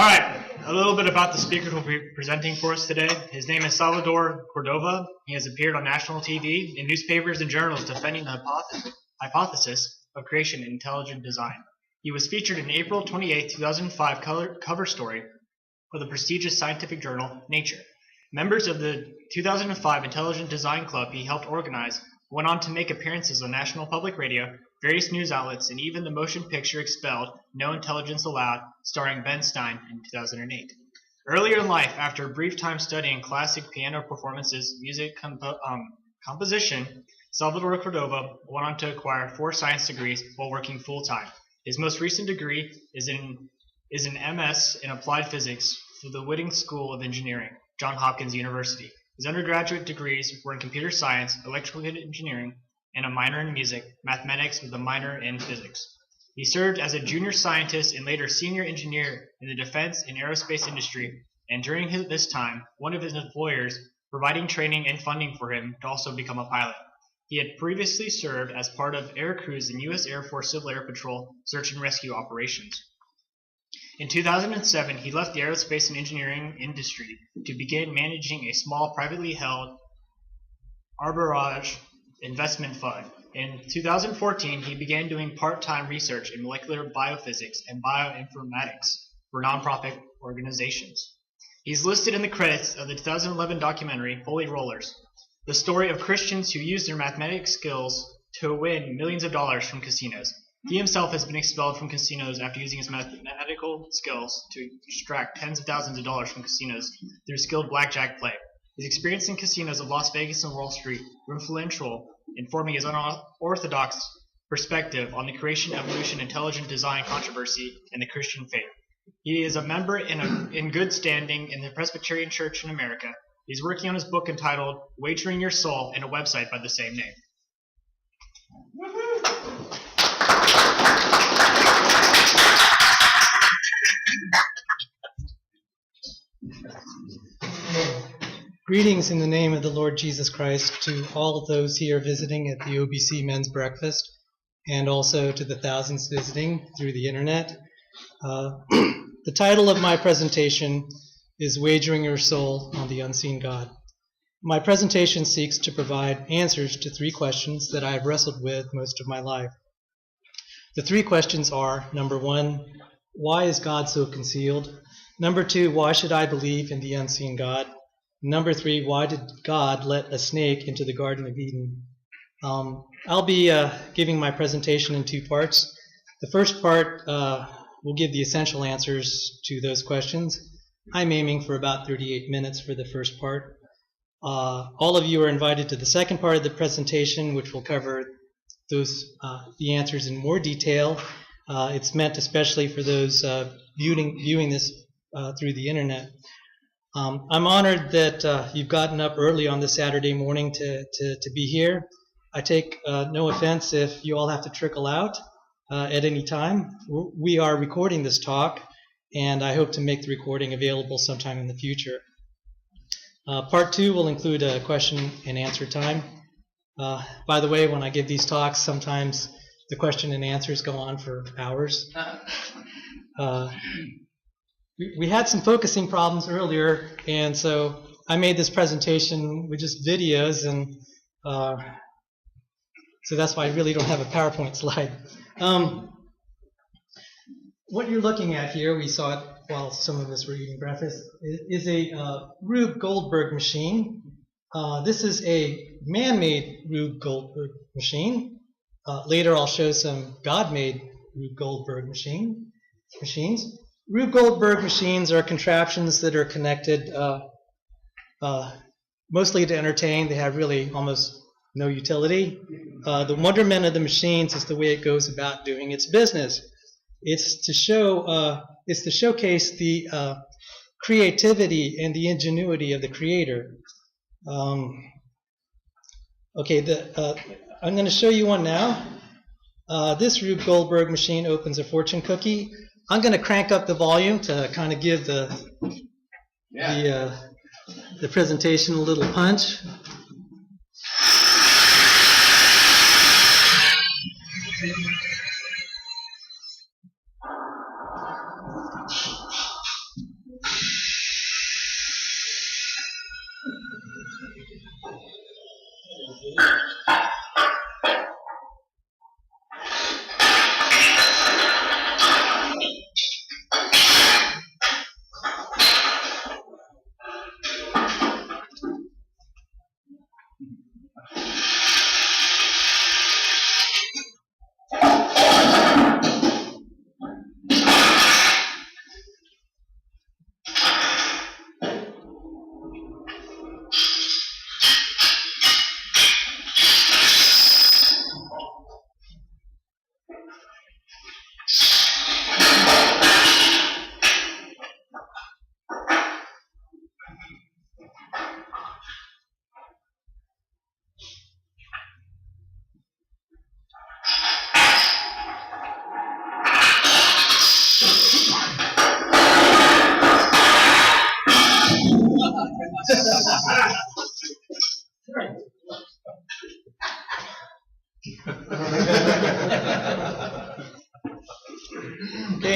right, a little bit about the speaker who will be presenting for us today. His name is Salvador Cordova. He has appeared on national TV, in newspapers and journals defending the hypothesis of creation in intelligent design. He was featured in April 28, 2005 cover story for the prestigious scientific journal Nature. Members of the 2005 Intelligent Design Club he helped organize went on to make appearances on National Public Radio, various news outlets, and even the motion picture Expelled, No Intelligence Allowed, starring Ben Stein in 2008. Earlier in life, after a brief time studying classic piano performances, music composition, Salvador Cordova went on to acquire 4 science degrees while working full-time. His most recent degree is an MS in Applied Physics for the Whitting School of Engineering, Johns Hopkins University. His undergraduate degrees were in computer science, electrical engineering, and a minor in music, mathematics with a minor in physics. He served as a junior scientist and later senior engineer in the defense and aerospace industry, and during this time, one of his employers providing training and funding for him to also become a pilot. He had previously served as part of air crews in U.S. Air Force Civil Air Patrol search and rescue operations. In 2007, he left the aerospace and engineering industry to begin managing a small privately held arbitrage investment fund. In 2014, he began doing part-time research in molecular biophysics and bioinformatics for nonprofit organizations. He's listed in the credits of the 2011 documentary Holy Rollers, the story of Christians who use their mathematics skills to win millions of dollars from casinos. He himself has been expelled from casinos after using his mathematical skills to extract tens of thousands of dollars from casinos through skilled blackjack play. His experience in casinos of Las Vegas and Wall Street were influential in forming his unorthodox perspective on the creation, evolution, intelligent design controversy in the Christian faith. He is a member in good standing in the Presbyterian Church in America. He's working on his book entitled Wagering Your Soul and a website by the same name. Greetings in the name of the Lord Jesus Christ to all of those here visiting at the OBC Men's Breakfast, and also to the thousands visiting through the internet. The title of my presentation is Wagering Your Soul on the Unseen God. My presentation seeks to provide answers to 3 questions that I have wrestled with most of my life. The 3 questions are, number 1, why is God so concealed? Number 2, why should I believe in the unseen God? Number 3, why did God let a snake into the Garden of Eden? I'll be giving my presentation in 2 parts. The first part will give the essential answers to those questions. I'm aiming for about 38 minutes for the first part. All of you are invited to the second part of the presentation, which will cover the answers in more detail. It's meant especially for those viewing this through the internet. I'm honored that you've gotten up early on this Saturday morning to be here. I take no offense if you all have to trickle out at any time. We are recording this talk, and I hope to make the recording available sometime in the future. Part 2 will include a question and answer time. By the way, when I give these talks, sometimes the question and answers go on for hours. We had some focusing problems earlier, and so I made this presentation with just videos, and so that's why I really don't have a PowerPoint slide. What you're looking at here, we saw it while some of us were eating breakfast, is a Rube Goldberg machine. This is a man-made Rube Goldberg machine. Later I'll show some God-made Rube Goldberg machines. Rube Goldberg machines are contraptions that are connected mostly to entertain. They have really almost no utility. The wonderment of the machines is the way it goes about doing its business. It's to showcase the creativity and the ingenuity of the creator. I'm going to show you one now. This Rube Goldberg machine opens a fortune cookie. I'm going to crank up the volume to kind of give the presentation a little punch.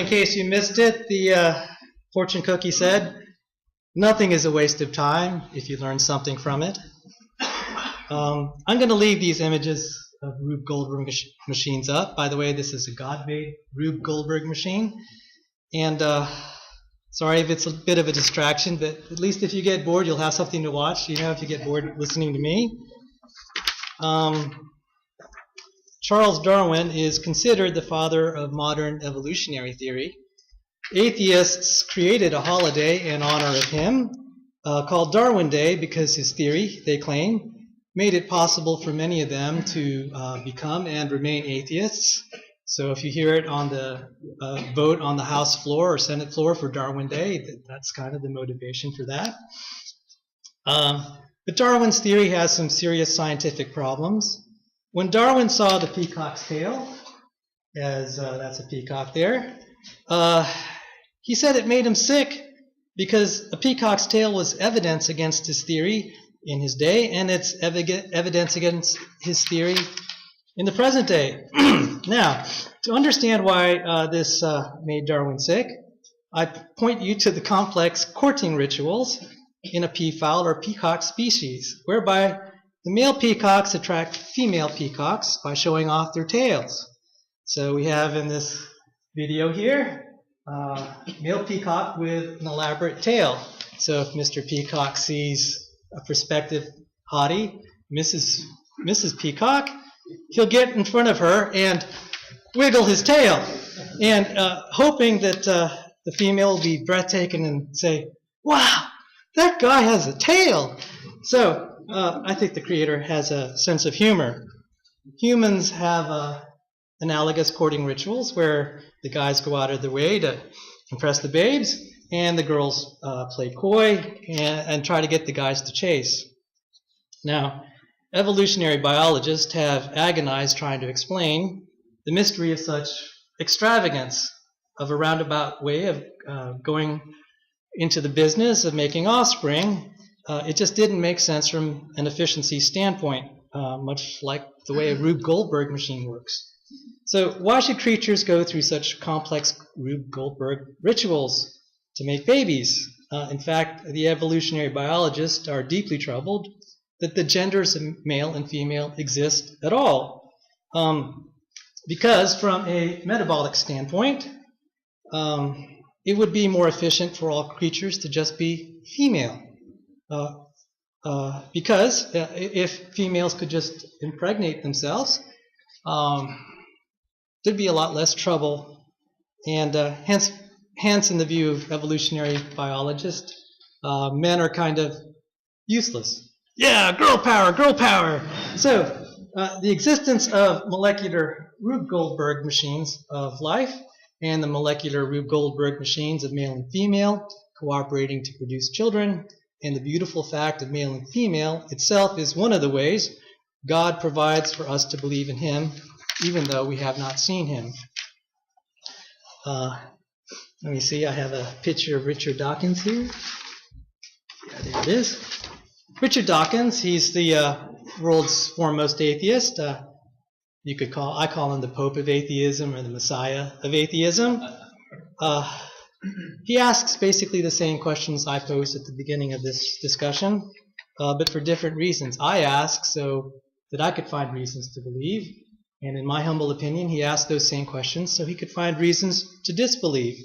case you missed it, the fortune cookie said, nothing is a waste of time if you learn something from it. I'm going to leave these images of Rube Goldberg machines up. By the way, this is a God-made Rube Goldberg machine. And sorry if it's a bit of a distraction, but at least if you get bored, you'll have something to watch. You know, if you get bored listening to me. Charles Darwin is considered the father of modern evolutionary theory. Atheists created a holiday in honor of him called Darwin Day because his theory, they claim, made it possible for many of them to become and remain atheists. So if you hear it on the vote on the House floor or Senate floor for Darwin Day, that's kind of the motivation for that. But Darwin's theory has some serious scientific problems. When Darwin saw the peacock's tail, as that's a peacock there, he said it made him sick because a peacock's tail was evidence against his theory in his day, and it's evidence against his theory in the present day. Now, to understand why this made Darwin sick, I point you to the complex courting rituals in a peafowl or peacock species, whereby the male peacocks attract female peacocks by showing off their tails. So we have in this video here, male peacock with an elaborate tail. So if Mr. Peacock sees a prospective hottie, Mrs. Peacock, he'll get in front of her and wiggle his tail, and hoping that the female will be breathtaking and say, "Wow, that guy has a tail." So I think the creator has a sense of humor. Humans have analogous courting rituals where the guys go out of their way to impress the babes, and the girls play coy and try to get the guys to chase. Now, evolutionary biologists have agonized trying to explain the mystery of such extravagance, of a roundabout way of going into the business of making offspring. It just didn't make sense from an efficiency standpoint, much like the way a Rube Goldberg machine works. So why should creatures go through such complex Rube Goldberg rituals to make babies? In fact, the evolutionary biologists are deeply troubled that the genders of male and female exist at all. Because from a metabolic standpoint, it would be more efficient for all creatures to just be female. Because if females could just impregnate themselves, there'd be a lot less trouble. And hence, in the view of evolutionary biologists, men are kind of useless. Yeah, girl power, girl power. So the existence of molecular Rube Goldberg machines of life and the molecular Rube Goldberg machines of male and female cooperating to produce children, and the beautiful fact of male and female itself is one of the ways God provides for us to believe in Him, even though we have not seen Him. Let me see, I have a picture of Richard Dawkins here. Yeah, there it is. Richard Dawkins, he's the world's foremost atheist. I call him the Pope of atheism, or the Messiah of atheism. He asks basically the same questions I posed at the beginning of this discussion, but for different reasons. I ask so that I could find reasons to believe, and in my humble opinion, he asked those same questions so he could find reasons to disbelieve.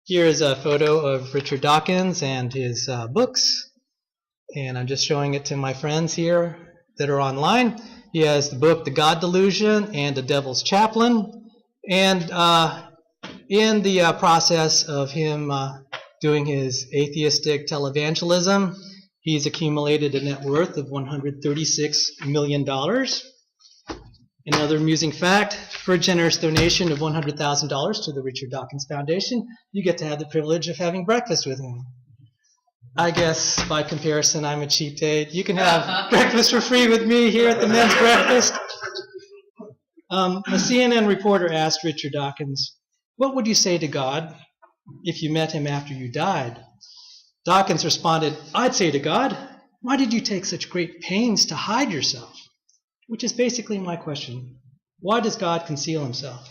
Here is a photo of Richard Dawkins and his books, and I'm just showing it to my friends here that are online. He has the book The God Delusion and The Devil's Chaplain, and in the process of him doing his atheistic televangelism, he's accumulated a net worth of $136 million. Another amusing fact, for a generous donation of $100,000 to the Richard Dawkins Foundation, you get to have the privilege of having breakfast with him. I guess, by comparison, I'm a cheap date. You can have breakfast for free with me here at the men's breakfast. A CNN reporter asked Richard Dawkins, "What would you say to God if you met Him after you died?" Dawkins responded, "I'd say to God, why did you take such great pains to hide yourself?" Which is basically my question. Why does God conceal Himself?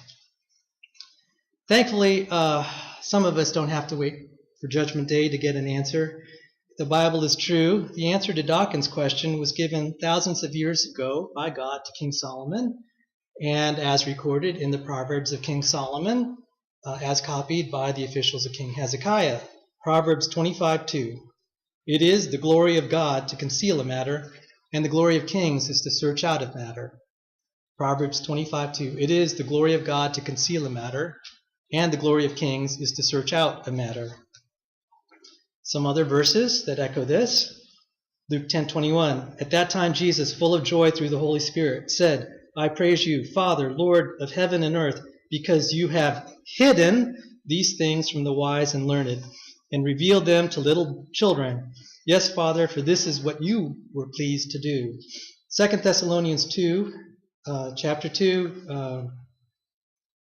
Thankfully, some of us don't have to wait for Judgment Day to get an answer. If the Bible is true, the answer to Dawkins' question was given thousands of years ago by God to King Solomon, and as recorded in the Proverbs of King Solomon, as copied by the officials of King Hezekiah. Proverbs 25:2. It is the glory of God to conceal a matter, and the glory of kings is to search out a matter. Proverbs 25:2. It is the glory of God to conceal a matter, and the glory of kings is to search out a matter. Some other verses that echo this. Luke 10:21. At that time Jesus, full of joy through the Holy Spirit, said, I praise you, Father, Lord of heaven and earth, because you have hidden these things from the wise and learned, and revealed them to little children. Yes, Father, for this is what you were pleased to do. 2 Thessalonians 2, chapter 2,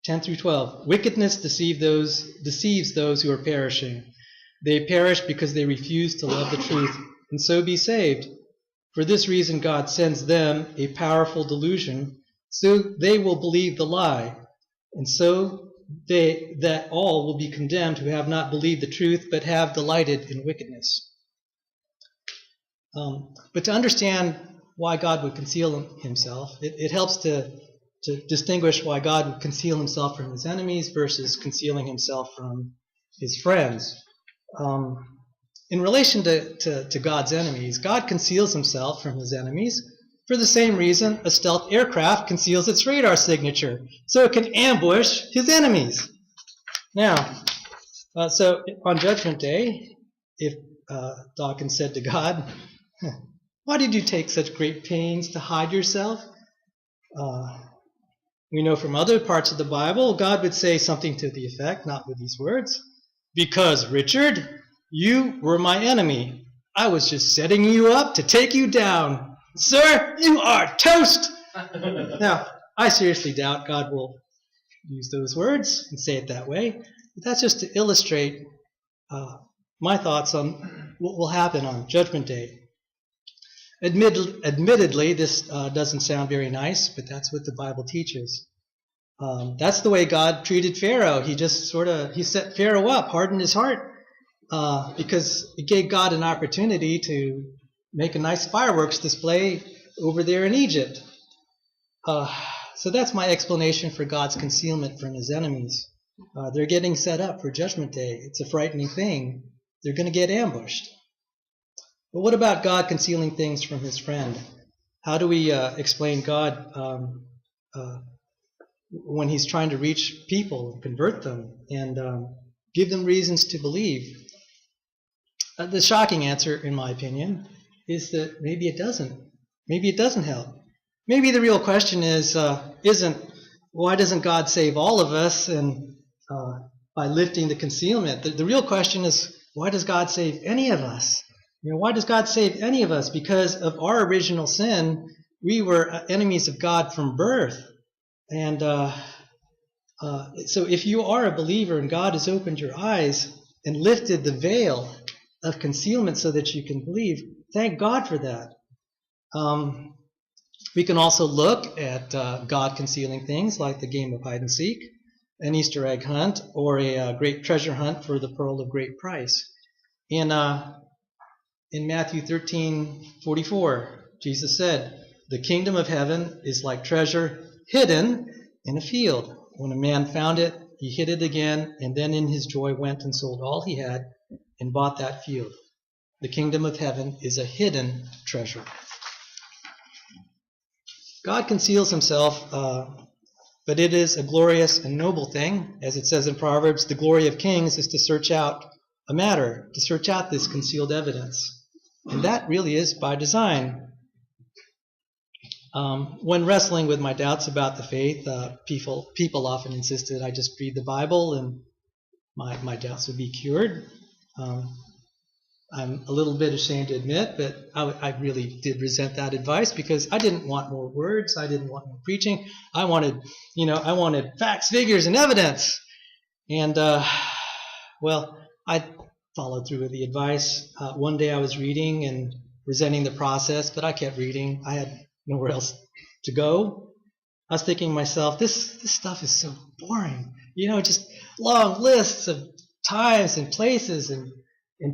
10 through 12. Wickedness deceives those who are perishing. They perish because they refuse to love the truth, and so be saved. For this reason God sends them a powerful delusion, so they will believe the lie, and so that all will be condemned who have not believed the truth, but have delighted in wickedness. But to understand why God would conceal himself, it helps to distinguish why God would conceal himself from his enemies versus concealing himself from his friends. In relation to God's enemies, God conceals himself from his enemies for the same reason a stealth aircraft conceals its radar signature, so it can ambush his enemies. Now, so on Judgment Day, if Dawkins said to God, why did you take such great pains to hide yourself? We know from other parts of the Bible, God would say something to the effect, not with these words, because, Richard, you were my enemy. I was just setting you up to take you down. Sir, you are toast! Now, I seriously doubt God will use those words and say it that way. But that's just to illustrate my thoughts on what will happen on Judgment Day. Admittedly, this doesn't sound very nice, but that's what the Bible teaches. That's the way God treated Pharaoh. He just he set Pharaoh up, hardened his heart, because it gave God an opportunity to make a nice fireworks display over there in Egypt. So that's my explanation for God's concealment from his enemies. They're getting set up for Judgment Day. It's a frightening thing. They're going to get ambushed. But what about God concealing things from his friend? How do we explain God when he's trying to reach people and convert them and give them reasons to believe? The shocking answer, in my opinion, is that maybe it doesn't. Maybe it doesn't help. Maybe the real question isn't why doesn't God save all of us and by lifting the concealment. The real question is, why does God save any of us? Why does God save any of us? Because of our original sin, we were enemies of God from birth. And so if you are a believer and God has opened your eyes and lifted the veil of concealment so that you can believe, thank God for that. We can also look at God concealing things like the game of hide and seek, an Easter egg hunt, or a great treasure hunt for the pearl of great price. In Matthew 13:44, Jesus said, the kingdom of heaven is like treasure hidden in a field. When a man found it, he hid it again, and then in his joy went and sold all he had and bought that field. The kingdom of heaven is a hidden treasure. God conceals himself, but it is a glorious and noble thing. As it says in Proverbs, the glory of kings is to search out a matter, to search out this concealed evidence. And that really is by design. When wrestling with my doubts about the faith, people often insisted I just read the Bible and my doubts would be cured. I'm a little bit ashamed to admit, but I really did resent that advice because I didn't want more words. I didn't want more preaching. I wanted facts, figures, and evidence. And, I followed through with the advice. One day I was reading and resenting the process, but I kept reading. I had nowhere else to go. I was thinking to myself, this stuff is so boring. just long lists of times and places and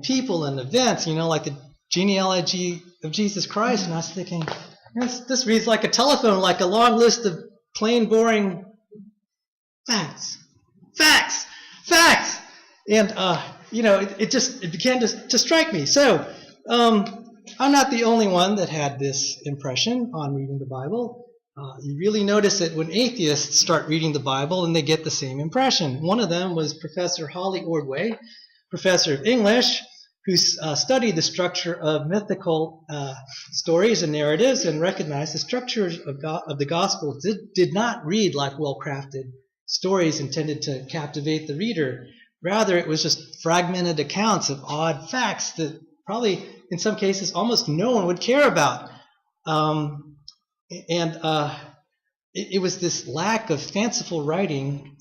people and events, like the genealogy of Jesus Christ. And I was thinking, this reads like a telephone, like a long list of plain, boring facts. And, it began to strike me. So, I'm not the only one that had this impression on reading the Bible. You really notice it when atheists start reading the Bible and they get the same impression. One of them was Professor Holly Ordway, professor of English, who studied the structure of mythical stories and narratives and recognized the structures of the Gospel did not read like well-crafted stories intended to captivate the reader. Rather, it was just fragmented accounts of odd facts that probably, in some cases, almost no one would care about. It was this lack of fanciful writing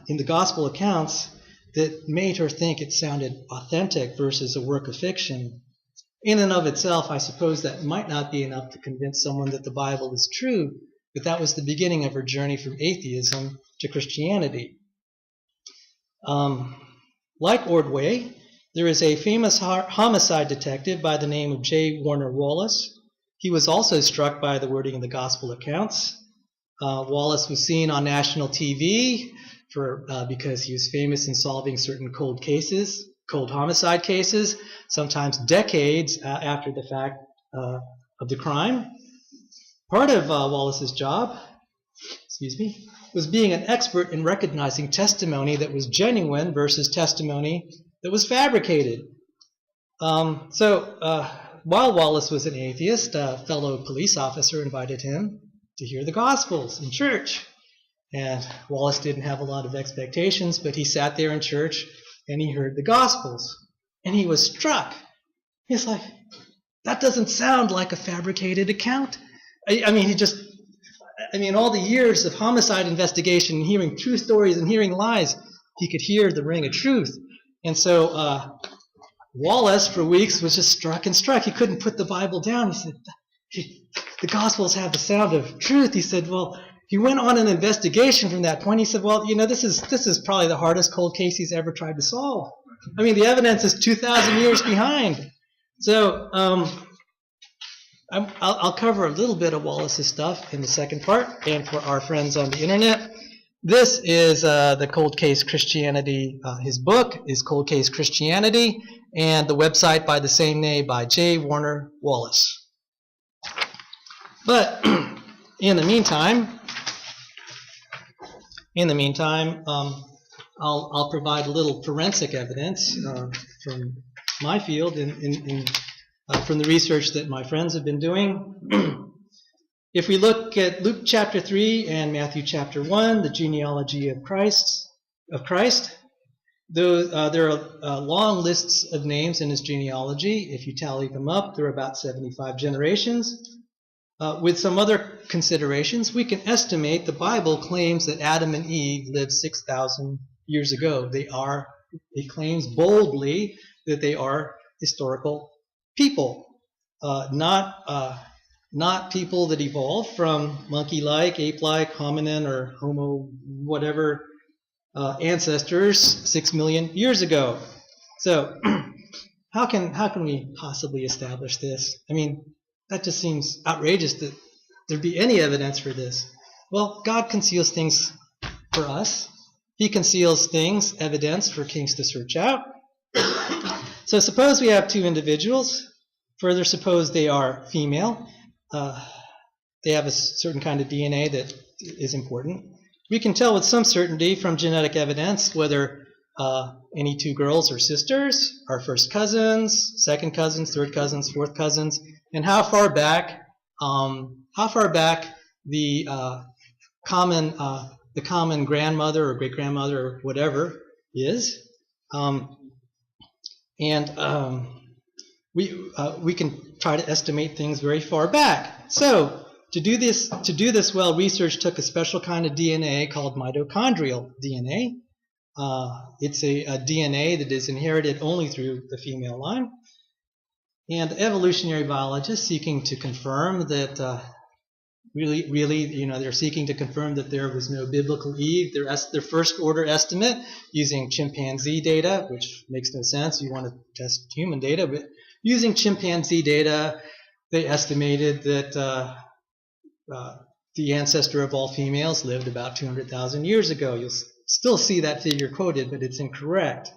in the gospel accounts that made her think it sounded authentic versus a work of fiction. In and of itself, I suppose that might not be enough to convince someone that the Bible is true, but that was the beginning of her journey from atheism to Christianity. Like Ordway, there is a famous homicide detective by the name of J. Warner Wallace. He was also struck by the wording in the gospel accounts. Wallace was seen on national TV because he was famous in solving certain cold homicide cases, sometimes decades after the fact of the crime. Part of Wallace's job, was being an expert in recognizing testimony that was genuine versus testimony that was fabricated. While Wallace was an atheist, a fellow police officer invited him to hear the Gospels in church. And Wallace didn't have a lot of expectations, but he sat there in church and he heard the Gospels. And he was struck. He's like, that doesn't sound like a fabricated account. All the years of homicide investigation and hearing true stories and hearing lies, he could hear the ring of truth. And so Wallace, for weeks, was just struck. He couldn't put the Bible down. He said, the Gospels have the sound of truth. He said, he went on an investigation from that point. He said, this is probably the hardest cold case he's ever tried to solve. The evidence is 2,000 years behind. So I'll cover a little bit of Wallace's stuff in the second part. And for our friends on the internet, this is the Cold Case Christianity. His book is Cold Case Christianity, and the website by the same name by J. Warner Wallace. But in the meantime, I'll provide a little forensic evidence from my field and from the research that my friends have been doing. If we look at Luke chapter 3 and Matthew chapter 1, the genealogy of Christ, there are long lists of names in his genealogy. If you tally them up, there are about 75 generations. With some other considerations, we can estimate the Bible claims that Adam and Eve lived 6,000 years ago. It claims boldly that they are historical people, not people that evolved from monkey-like, ape-like, hominin, or homo whatever ancestors 6 million years ago. So how can we possibly establish this? That just seems outrageous that there'd be any evidence for this. Well, God conceals things for us. He conceals evidence for kings to search out. So suppose we have two individuals. Further, suppose they are female. They have a certain kind of DNA that is important. We can tell with some certainty from genetic evidence whether any two girls are sisters, are first cousins, second cousins, third cousins, fourth cousins, and how far back the common grandmother or great grandmother or whatever is, we can try to estimate things very far back. So to do this well, research took a special kind of DNA called mitochondrial DNA. It's a DNA that is inherited only through the female line. And evolutionary biologists seeking to confirm that really, they're seeking to confirm that there was no biblical Eve. Their first order estimate using chimpanzee data, which makes no sense. You want to test human data, but using chimpanzee data, they estimated that the ancestor of all females lived about 200,000 years ago. You'll still see that figure quoted, but it's incorrect.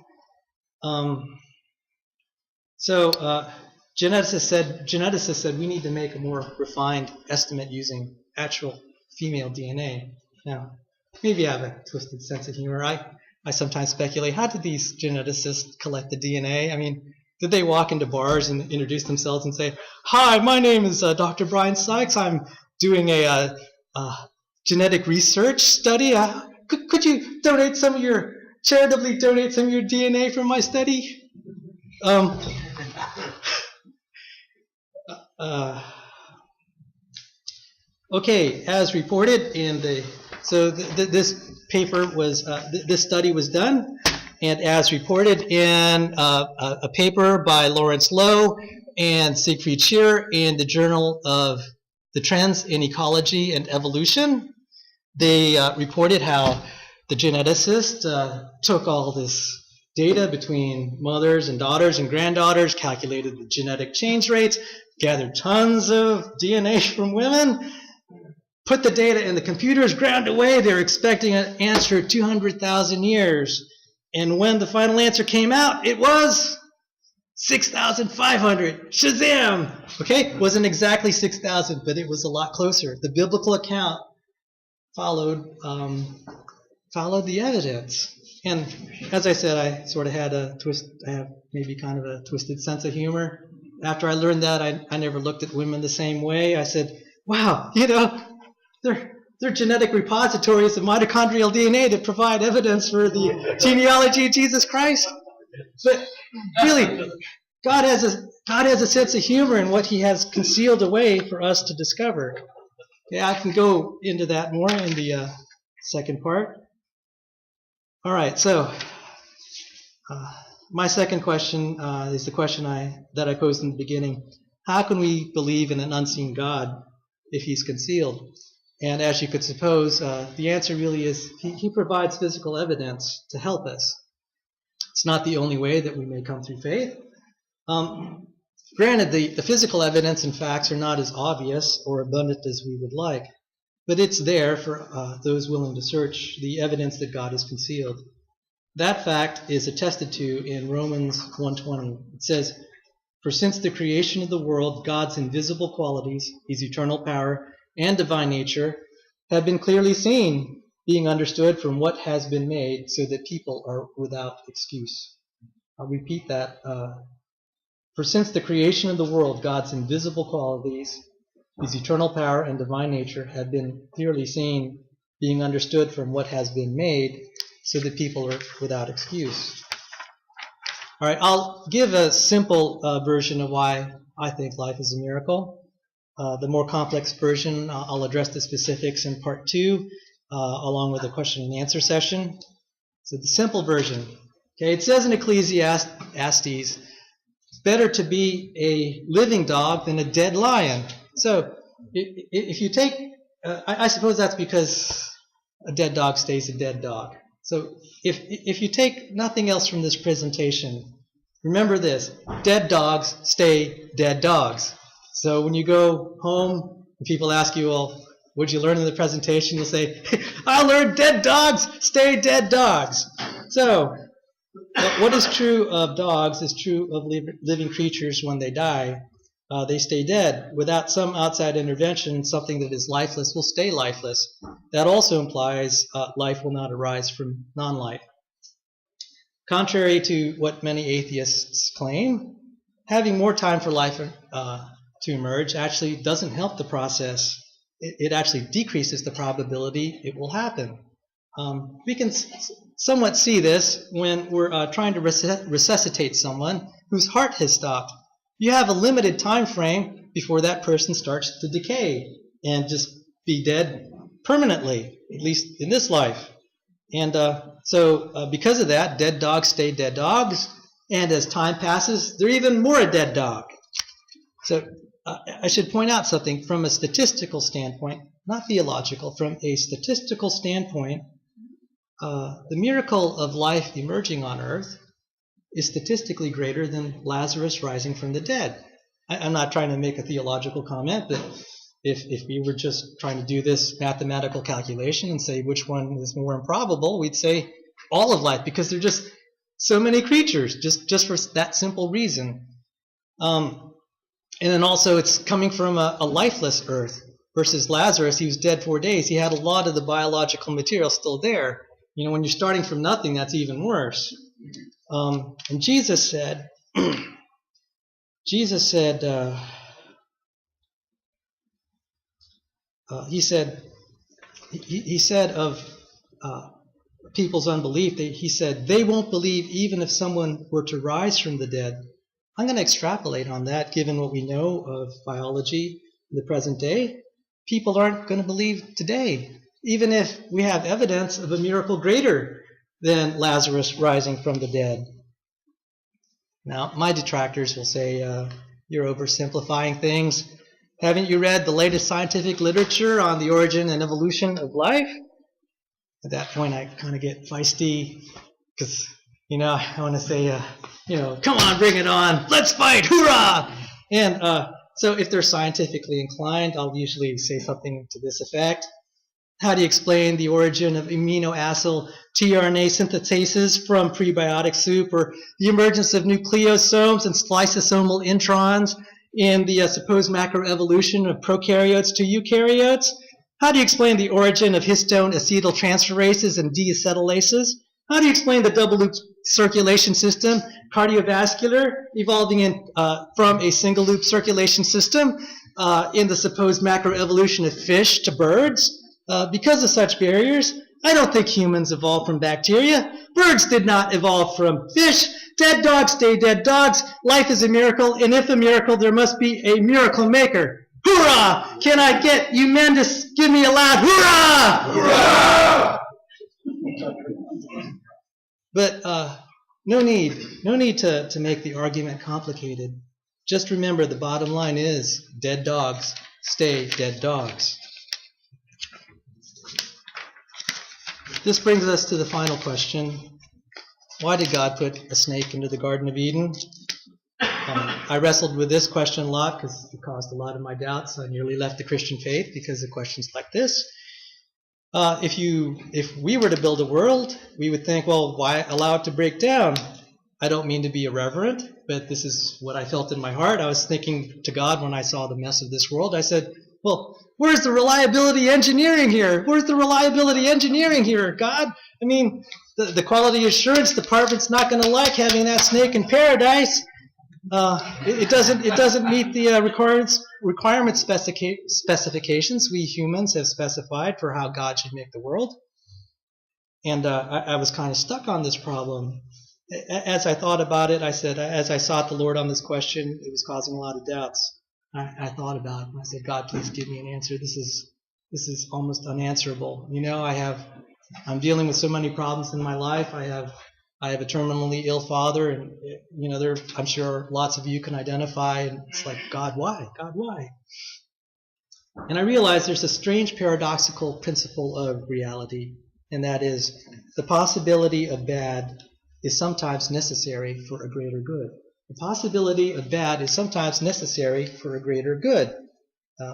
Geneticists said we need to make a more refined estimate using actual female DNA. Now, maybe I have a twisted sense of humor. I sometimes speculate, how did these geneticists collect the DNA? I mean, did they walk into bars and introduce themselves and say, "Hi, my name is Dr. Brian Sykes. I'm doing a genetic research study. Could you charitably donate some of your DNA for my study?" Okay, as reported in this paper was this study was done, and as reported in a paper by Lawrence Lowe and Siegfried Scherr in the Journal of the Trends in Ecology and Evolution, they reported how the geneticists took all this data between mothers and daughters and granddaughters, calculated the genetic change rates, gathered tons of DNA from women, put the data in the computers, ground away. They're expecting an answer 200,000 years. And when the final answer came out, it was 6,500. Shazam! Okay, it wasn't exactly 6,000, but it was a lot closer. The biblical account followed the evidence. And as I said, I sort of had I have maybe kind of a twisted sense of humor. After I learned that, I never looked at women the same way. I said, wow, they're genetic repositories of mitochondrial DNA that provide evidence for the genealogy of Jesus Christ. But really, God has a sense of humor in what he has concealed away for us to discover. Yeah, I can go into that more in the second part. All right, so my second question is the question that I posed in the beginning. How can we believe in an unseen God if he's concealed? And as you could suppose, the answer really is he provides physical evidence to help us. It's not the only way that we may come through faith. Granted, the physical evidence and facts are not as obvious or abundant as we would like, but it's there for those willing to search the evidence that God has concealed. That fact is attested to in Romans 1:20. It says, "For since the creation of the world, God's invisible qualities, his eternal power and divine nature, have been clearly seen, being understood from what has been made, so that people are without excuse." I'll repeat that. For since the creation of the world, God's invisible qualities, his eternal power and divine nature have been clearly seen, being understood from what has been made, so that people are without excuse. All right, I'll give a simple version of why I think life is a miracle. The more complex version, I'll address the specifics in part 2, along with a question and answer session. So the simple version, okay, it says in Ecclesiastes, it's better to be a living dog than a dead lion. So if you take, I suppose that's because a dead dog stays a dead dog. So if you take nothing else from this presentation, remember this: dead dogs stay dead dogs. So when you go home and people ask you, well, what did you learn in the presentation? You'll say, I learned dead dogs stay dead dogs. So what is true of dogs is true of living creatures when they die. They stay dead. Without some outside intervention, something that is lifeless will stay lifeless. That also implies life will not arise from non-life. Contrary to what many atheists claim, having more time for life to emerge actually doesn't help the process. It actually decreases the probability it will happen. We can somewhat see this when we're trying to resuscitate someone whose heart has stopped. You have a limited time frame before that person starts to decay and just be dead permanently, at least in this life. And so because of that, dead dogs stay dead dogs, and as time passes, they're even more a dead dog. So I should point out something from a statistical standpoint, not theological, from a statistical standpoint, the miracle of life emerging on earth is statistically greater than Lazarus rising from the dead. I'm not trying to make a theological comment, but if we were just trying to do this mathematical calculation and say which one is more improbable, we'd say all of life, because there are just so many creatures, just for that simple reason. And then also it's coming from a lifeless earth versus Lazarus. He was dead 4 days. He had a lot of the biological material still there. You know, when you're starting from nothing, that's even worse. And Jesus said, he said of people's unbelief, he said, they won't believe even if someone were to rise from the dead. I'm going to extrapolate on that, given what we know of biology in the present day. People aren't going to believe today, even if we have evidence of a miracle greater than Lazarus rising from the dead. Now, my detractors will say, you're oversimplifying things. Haven't you read the latest scientific literature on the origin and evolution of life? At that point, I kind of get feisty because, I want to say, come on, bring it on. Let's fight. Hoorah! And so if they're scientifically inclined, I'll usually say something to this effect. How do you explain the origin of amino acid tRNA synthetases from prebiotic soup, or the emergence of nucleosomes and lysosomal introns in the supposed macroevolution of prokaryotes to eukaryotes? How do you explain the origin of histone acetyltransferases and deacetylases? How do you explain the double-loop circulation system, cardiovascular, evolving from a single-loop circulation system in the supposed macroevolution of fish to birds? Because of such barriers, I don't think humans evolved from bacteria. Birds did not evolve from fish. Dead dogs stay dead dogs. Life is a miracle, and if a miracle, there must be a miracle maker. Hoorah! Can I get you men to give me a loud hoorah? Hoorah! But no need to make the argument complicated. Just remember the bottom line is dead dogs stay dead dogs. This brings us to the final question. Why did God put a snake into the Garden of Eden? I wrestled with this question a lot because it caused a lot of my doubts. I nearly left the Christian faith because of questions like this. If we were to build a world, we would think, well, why allow it to break down? I don't mean to be irreverent, but this is what I felt in my heart. I was thinking to God when I saw the mess of this world. I said, well, where's the reliability engineering here? Where's the reliability engineering here, God? I mean, the quality assurance department's not going to like having that snake in paradise. It doesn't meet the requirement specifications we humans have specified for how God should make the world. And I was kind of stuck on this problem. As I thought about it, I said, as I sought the Lord on this question, it was causing a lot of doubts. I thought about it. I said, God, please give me an answer. This is almost unanswerable. I'm dealing with so many problems in my life. I have a terminally ill father, and I'm sure lots of you can identify. And it's like, God, why? God, why? And I realized there's a strange paradoxical principle of reality, and that is the possibility of bad is sometimes necessary for a greater good. The possibility of bad is sometimes necessary for a greater good.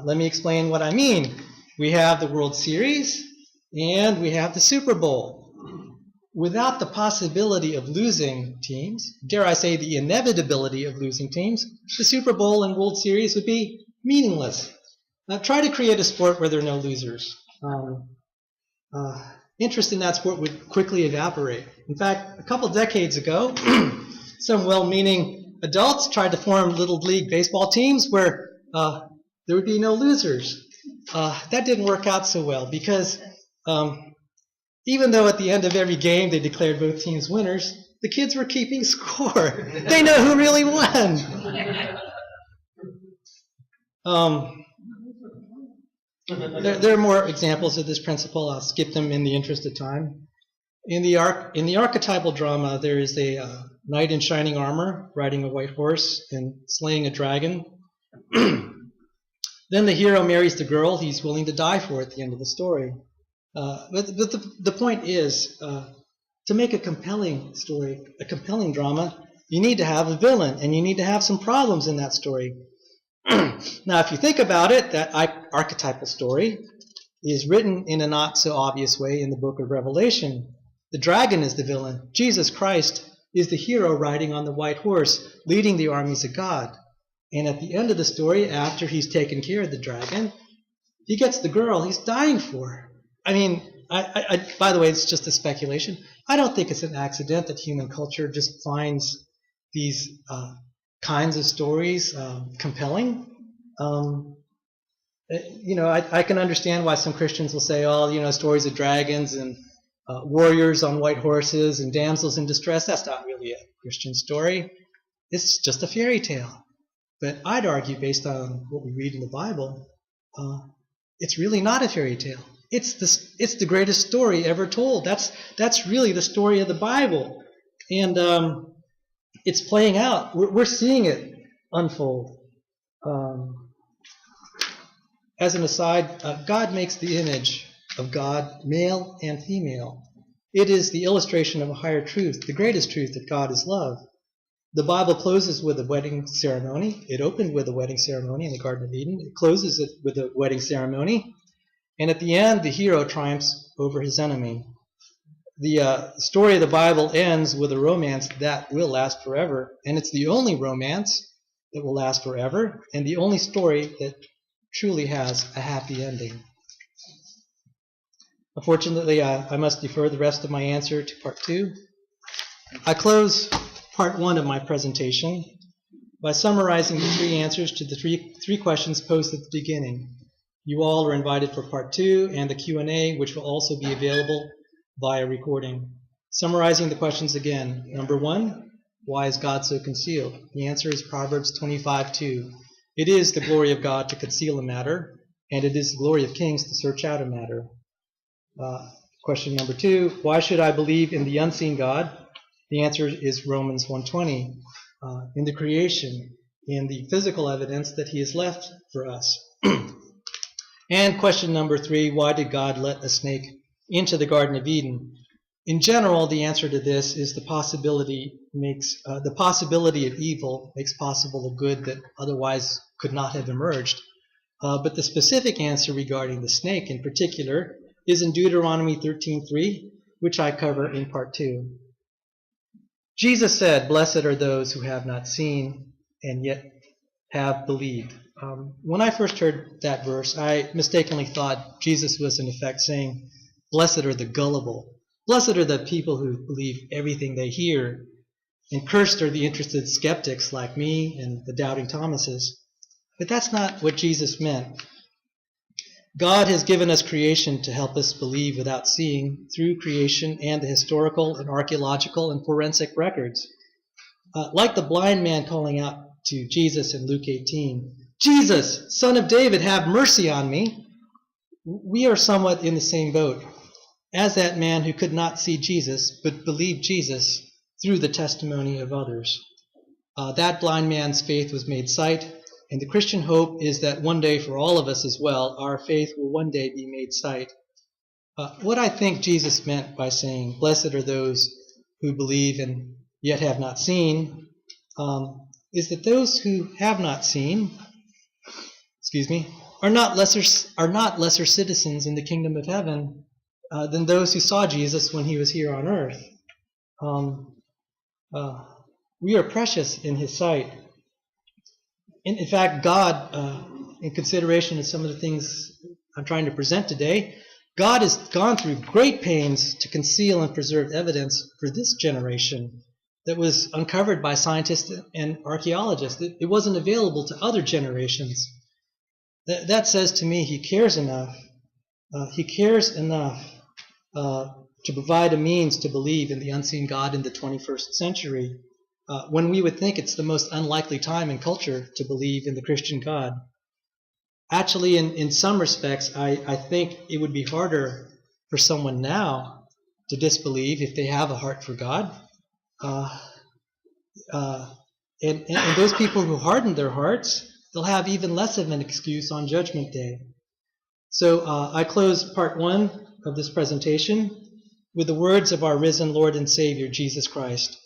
Let me explain what I mean. We have the World Series and we have the Super Bowl. Without the possibility of losing teams, dare I say the inevitability of losing teams, the Super Bowl and World Series would be meaningless. Try to create a sport where there are no losers. Interest in that sport would quickly evaporate. In fact, a couple decades ago, some well-meaning adults tried to form little league baseball teams where there would be no losers. That didn't work out so well because even though at the end of every game they declared both teams winners, the kids were keeping score. They know who really won. There are more examples of this principle. I'll skip them in the interest of time. In the archetypal drama, there is a knight in shining armor riding a white horse and slaying a dragon. Then the hero marries the girl he's willing to die for at the end of the story. But the point is, to make a compelling story, a compelling drama, you need to have a villain, and you need to have some problems in that story. Now, if you think about it, that archetypal story is written in a not so obvious way in the book of Revelation. The dragon is the villain. Jesus Christ is the hero riding on the white horse, leading the armies of God. And at the end of the story, after he's taken care of the dragon, he gets the girl he's dying for. I mean, by the way, it's just a speculation. I don't think it's an accident that human culture just finds these kinds of stories compelling. I can understand why some Christians will say, stories of dragons and warriors on white horses and damsels in distress. That's not really a Christian story. It's just a fairy tale. But I'd argue, based on what we read in the Bible, it's really not a fairy tale. It's the greatest story ever told. That's really the story of the Bible, and it's playing out. We're seeing it unfold. As an aside, God makes the image of God, male and female. It is the illustration of a higher truth, the greatest truth, that God is love. The Bible closes with a wedding ceremony. It opened with a wedding ceremony in the Garden of Eden. It closes it with a wedding ceremony. And at the end, the hero triumphs over his enemy. The story of the Bible ends with a romance that will last forever. And it's the only romance that will last forever, and the only story that truly has a happy ending. Unfortunately, I must defer the rest of my answer to part 2. I close part 1 of my presentation by summarizing the 3 answers to the three questions posed at the beginning. You all are invited for part 2 and the Q&A, which will also be available via recording. Summarizing the questions again. Number 1, why is God so concealed? The answer is Proverbs 25:2. It is the glory of God to conceal a matter, and it is the glory of kings to search out a matter. Question number 2, why should I believe in the unseen God? The answer is Romans 1:20, in the creation, in the physical evidence that he has left for us. And question number 3, why did God let a snake into the Garden of Eden? In general, the answer to this is the possibility of evil makes possible a good that otherwise could not have emerged. But the specific answer regarding the snake in particular is in Deuteronomy 13:3, which I cover in part 2. Jesus said, "Blessed are those who have not seen and yet have believed." When I first heard that verse, I mistakenly thought Jesus was in effect saying, "Blessed are the gullible. Blessed are the people who believe everything they hear, and cursed are the interested skeptics like me and the doubting Thomases." But that's not what Jesus meant. God has given us creation to help us believe without seeing through creation and the historical and archaeological and forensic records. Like the blind man calling out to Jesus in Luke 18, "Jesus, Son of David, have mercy on me." We are somewhat in the same boat as that man who could not see Jesus but believed Jesus through the testimony of others. That blind man's faith was made sight, and the Christian hope is that one day for all of us as well, our faith will one day be made sight. What I think Jesus meant by saying, "Blessed are those who believe and yet have not seen," is that those who have not seen, are not lesser citizens in the kingdom of heaven than those who saw Jesus when he was here on earth. We are precious in his sight. In fact, God, in consideration of some of the things I'm trying to present today, God has gone through great pains to conceal and preserve evidence for this generation that was uncovered by scientists and archaeologists. It wasn't available to other generations. That says to me he cares enough. He cares enough to provide a means to believe in the unseen God in the 21st century, when we would think it's the most unlikely time in culture to believe in the Christian God. Actually, in some respects, I think it would be harder for someone now to disbelieve if they have a heart for God. And those people who harden their hearts, they'll have even less of an excuse on Judgment Day. So I close part one of this presentation with the words of our risen Lord and Savior, Jesus Christ.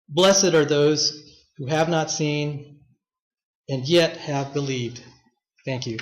Blessed are those who have not seen and yet have believed. Thank you.